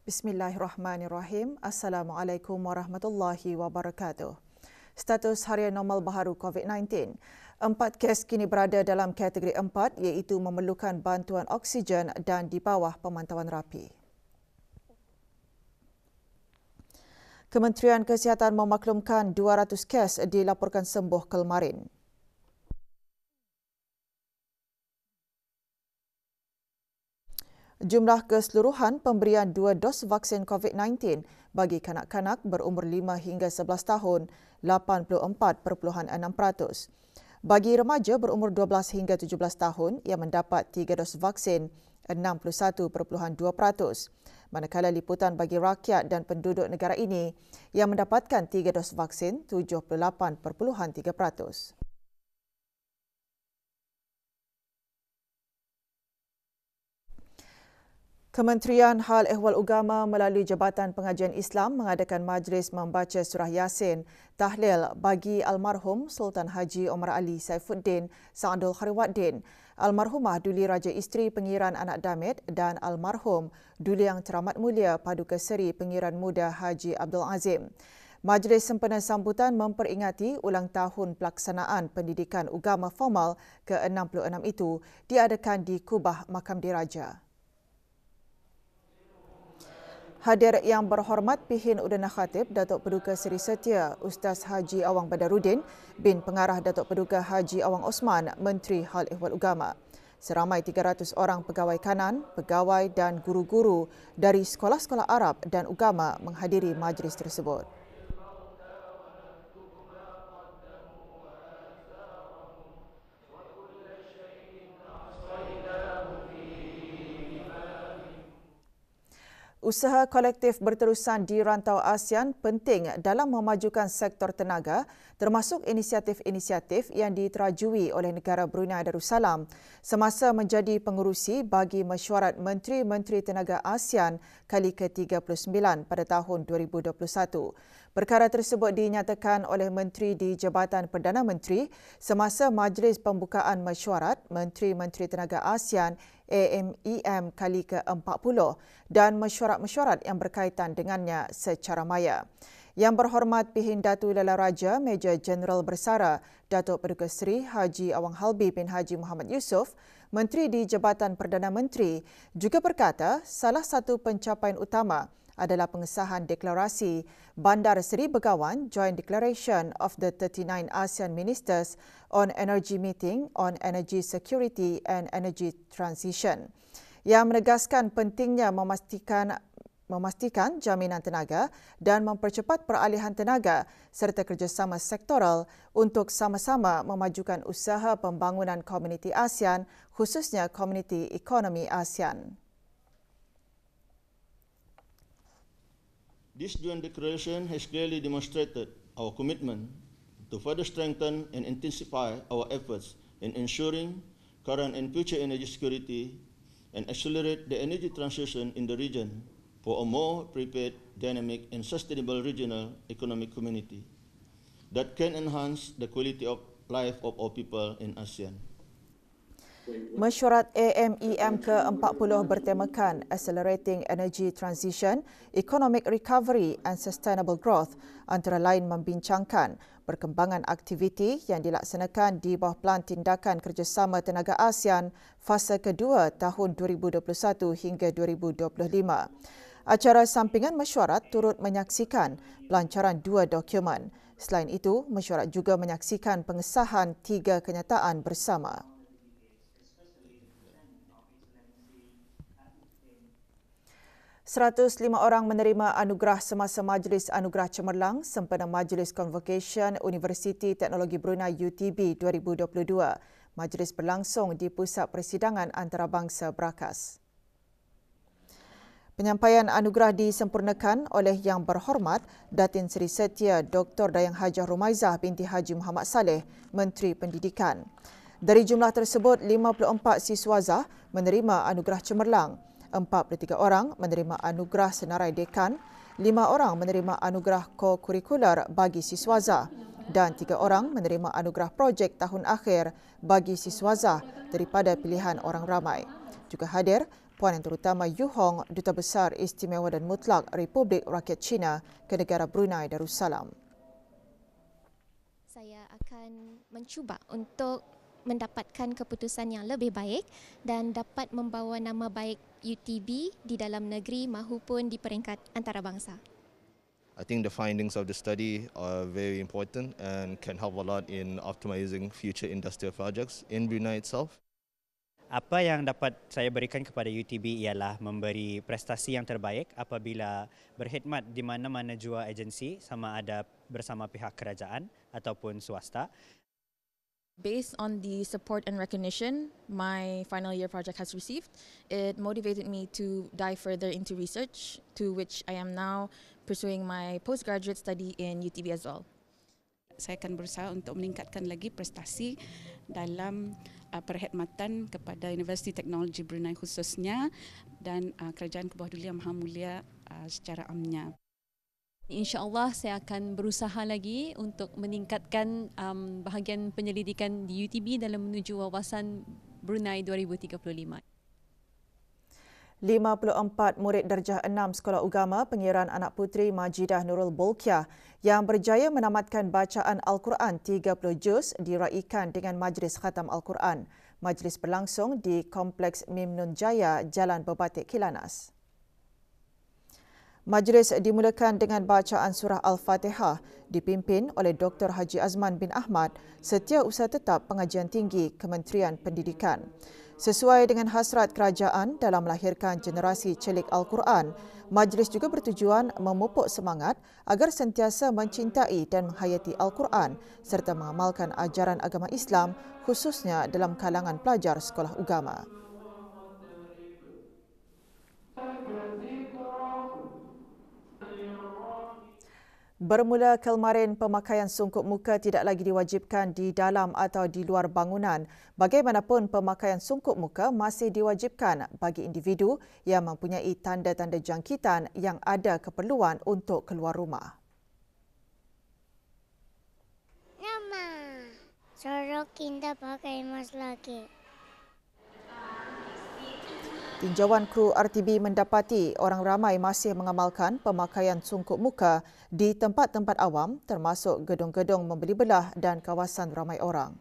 Bismillahirrahmanirrahim. Assalamualaikum warahmatullahi wabarakatuh. Status harian normal baharu COVID-19. 4 kes kini berada dalam kategori 4 iaitu memerlukan bantuan oksigen dan di bawah pemantauan rapi. Kementerian Kesihatan memaklumkan 200 kes dilaporkan sembuh kemarin. Jumlah keseluruhan pemberian 2 dos vaksin COVID-19 bagi kanak-kanak berumur 5 hingga 11 tahun, 84.6%. Bagi remaja berumur 12 hingga 17 tahun yang mendapat 3 dos vaksin, 61.2%. Manakala liputan bagi rakyat dan penduduk negara ini yang mendapatkan 3 dos vaksin, 78.3%. Kementerian Hal Ehwal Agama melalui Jabatan Pengajian Islam mengadakan majlis membaca surah Yasin tahlil bagi almarhum Sultan Haji Omar Ali Saifuddin Sa'adul Khairuddin, almarhumah Duli Raja Isteri Pengiran Anak Damit dan almarhum Duli Yang Teramat Mulia Paduka Seri Pengiran Muda Haji Abdul Azim. Majlis sempena sambutan memperingati ulang tahun pelaksanaan pendidikan agama formal ke-66 itu diadakan di Kubah Makam Diraja. Hadir yang berhormat Pihin Udana Khatib Datuk Paduka Seri Setia Ustaz Haji Awang Badaruddin bin Pengarah Datuk Paduka Haji Awang Osman, Menteri Hal Ehwal Agama. Seramai 300 orang pegawai kanan, pegawai dan guru-guru dari sekolah-sekolah Arab dan agama menghadiri majlis tersebut. Usaha kolektif berterusan di rantau ASEAN penting dalam memajukan sektor tenaga termasuk inisiatif-inisiatif yang diterajui oleh negara Brunei Darussalam semasa menjadi pengerusi bagi Mesyuarat Menteri-Menteri Tenaga ASEAN kali ke-39 pada tahun 2021. Perkara tersebut dinyatakan oleh Menteri di Jabatan Perdana Menteri semasa majlis pembukaan Mesyuarat Menteri-Menteri Tenaga ASEAN AMEM kali ke-40 dan mesyuarat-mesyuarat yang berkaitan dengannya secara maya. Yang berhormat Pihin Datu Lala Raja Major Jeneral Bersara Datuk Paduka Seri Haji Awang Halbi bin Haji Muhammad Yusof, Menteri di Jabatan Perdana Menteri, juga berkata salah satu pencapaian utama adalah pengesahan deklarasi Bandar Seri Begawan Joint Declaration of the 39 ASEAN Ministers on Energy Meeting on Energy Security and Energy Transition yang menegaskan pentingnya memastikan jaminan tenaga dan mempercepat peralihan tenaga serta kerjasama sektoral untuk sama-sama memajukan usaha pembangunan komuniti ASEAN khususnya komuniti ekonomi ASEAN. This joint declaration has clearly demonstrated our commitment to further strengthen and intensify our efforts in ensuring current and future energy security and accelerate the energy transition in the region for a more prepared, dynamic and sustainable regional economic community that can enhance the quality of life of our people in ASEAN. Mesyuarat AMEM ke-40 bertemakan Accelerating Energy Transition, Economic Recovery and Sustainable Growth antara lain membincangkan perkembangan aktiviti yang dilaksanakan di bawah Pelan Tindakan Kerjasama Tenaga ASEAN fasa kedua tahun 2021 hingga 2025. Acara sampingan mesyuarat turut menyaksikan pelancaran 2 dokumen. Selain itu, mesyuarat juga menyaksikan pengesahan 3 kenyataan bersama. 105 orang menerima anugerah semasa Majlis Anugerah Cemerlang sempena Majlis Convocation Universiti Teknologi Brunei UTB 2022. Majlis berlangsung di Pusat Persidangan Antarabangsa Brakas. Penyampaian anugerah disempurnakan oleh Yang Berhormat Datin Seri Setia Dr. Dayang Hajah Rumaizah binti Haji Muhammad Saleh, Menteri Pendidikan. Dari jumlah tersebut, 54 siswazah menerima anugerah cemerlang. 43 orang menerima anugerah senarai dekan, 5 orang menerima anugerah ko-kurikular bagi siswazah dan 3 orang menerima anugerah projek tahun akhir bagi siswazah daripada pilihan orang ramai. Juga hadir Puan Yang Terutama Yu Hong, Duta Besar Istimewa dan Mutlak Republik Rakyat China ke negara Brunei Darussalam. Saya akan mencuba untuk mendapatkan keputusan yang lebih baik dan dapat membawa nama baik UTB di dalam negeri maupun di peringkat antarabangsa. I think the findings of the study are very important and can help a lot in optimizing future industrial projects in Brunei itself. Apa yang dapat saya berikan kepada UTB ialah memberi prestasi yang terbaik apabila berkhidmat di mana-mana jua agensi, sama ada bersama pihak kerajaan ataupun swasta. Based on the support and recognition my final year project has received, it motivated me to dive further into research, to which I am now pursuing my postgraduate study in UTB as well. Saya akan berusaha untuk meningkatkan lagi prestasi dalam perkhidmatan kepada Universiti Teknologi Brunei khususnya dan Kerajaan Ke Bawah Duli Yang Maha Mulia secara amnya. InsyaAllah saya akan berusaha lagi untuk meningkatkan bahagian penyelidikan di UTB dalam menuju wawasan Brunei 2035. 54 murid darjah 6 Sekolah Ugama Pengiran Anak Puteri Majidah Nurul Bolkiah yang berjaya menamatkan bacaan Al-Quran 30 juz diraikan dengan Majlis Khatam Al-Quran. Majlis berlangsung di Kompleks Mimnun Jaya, Jalan Bebatik Kilanas. Majlis dimulakan dengan bacaan surah Al-Fatihah dipimpin oleh Dr. Haji Azman bin Ahmad, Setiausaha Tetap Pengajian Tinggi Kementerian Pendidikan. Sesuai dengan hasrat kerajaan dalam melahirkan generasi celik Al-Quran, majlis juga bertujuan memupuk semangat agar sentiasa mencintai dan menghayati Al-Quran serta mengamalkan ajaran agama Islam khususnya dalam kalangan pelajar sekolah ugama. Bermula kemarin, pemakaian sungkup muka tidak lagi diwajibkan di dalam atau di luar bangunan. Bagaimanapun, pemakaian sungkup muka masih diwajibkan bagi individu yang mempunyai tanda-tanda jangkitan yang ada keperluan untuk keluar rumah. Nama, suruh kita pakai mask lagi. Tinjauan kru RTB mendapati orang ramai masih mengamalkan pemakaian sungkup muka di tempat-tempat awam termasuk gedung-gedung membeli belah dan kawasan ramai orang.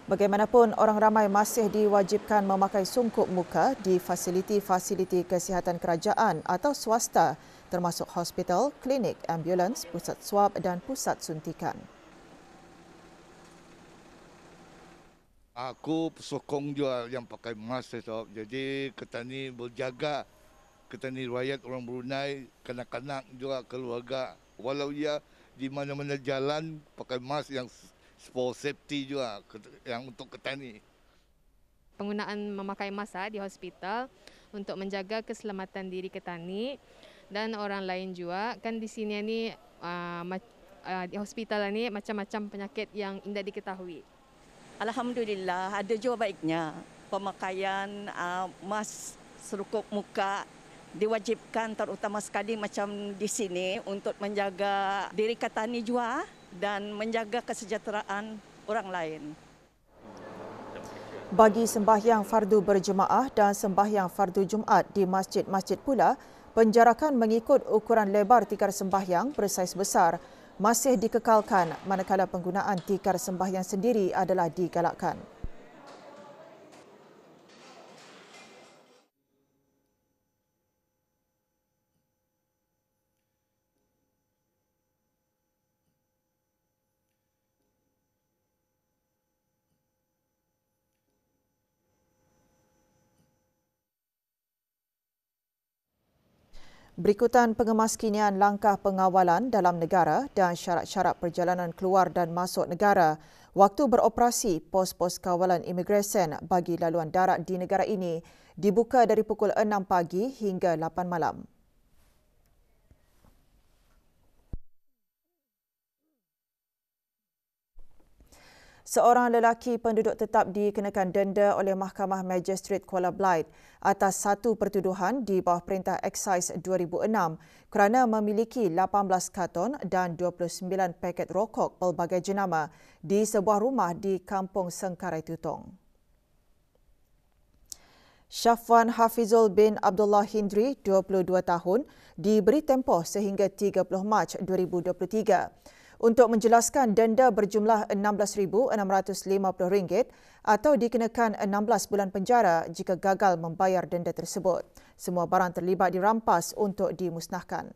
Bagaimanapun, orang ramai masih diwajibkan memakai sungkup muka di fasiliti-fasiliti kesihatan kerajaan atau swasta termasuk hospital, klinik, ambulans, pusat swab dan pusat suntikan. Aku sokong juga yang pakai mask, sebab jadi kita ni berjaga, kita ni rakyat orang Brunei, kanak-kanak juga keluarga. Walau ia di mana-mana jalan pakai mask yang for safety juga yang untuk kita ni. Penggunaan memakai mask di hospital untuk menjaga keselamatan diri kita ni dan orang lain juga. Kan di sini ni di hospital ni macam-macam penyakit yang tidak diketahui. Alhamdulillah, ada juga baiknya pemakaian mask serukup muka diwajibkan terutama sekali macam di sini untuk menjaga diri kita ni juga dan menjaga kesejahteraan orang lain. Bagi sembahyang fardu berjemaah dan sembahyang fardu Jumaat di masjid-masjid pula, penjarakan mengikut ukuran lebar tikar sembahyang bersaiz besar masih dikekalkan manakala penggunaan tikar sembahyang sendiri adalah digalakkan. Berikutan pengemaskinian langkah pengawalan dalam negara dan syarat-syarat perjalanan keluar dan masuk negara. Waktu beroperasi pos-pos kawalan imigresen bagi laluan darat di negara ini dibuka dari pukul 6 pagi hingga 8 malam. Seorang lelaki penduduk tetap dikenakan denda oleh Mahkamah Magistrate Kuala Blythe atas satu pertuduhan di bawah Perintah Excise 2006 kerana memiliki 18 karton dan 29 paket rokok pelbagai jenama di sebuah rumah di Kampung Sengkarai Tutong. Syafwan Hafizul bin Abdullah Hindri, 22 tahun, diberi tempoh sehingga 30 Mac 2023 untuk menjelaskan denda berjumlah RM16,650 atau dikenakan 16 bulan penjara jika gagal membayar denda tersebut. Semua barang terlibat dirampas untuk dimusnahkan.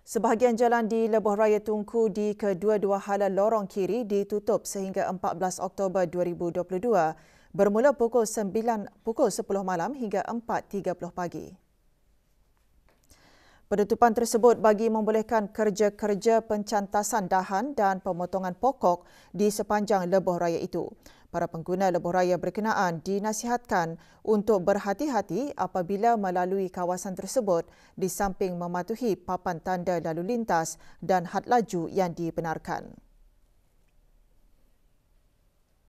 Sebahagian jalan di Lebuh Raya Tunku di kedua-dua hala lorong kiri ditutup sehingga 14 Oktober 2022 bermula pukul 10 malam hingga 4.30 pagi. Penutupan tersebut bagi membolehkan kerja-kerja pencantasan dahan dan pemotongan pokok di sepanjang lebuh raya itu. Para pengguna lebuh raya berkenaan dinasihatkan untuk berhati-hati apabila melalui kawasan tersebut di samping mematuhi papan tanda lalu lintas dan had laju yang dibenarkan.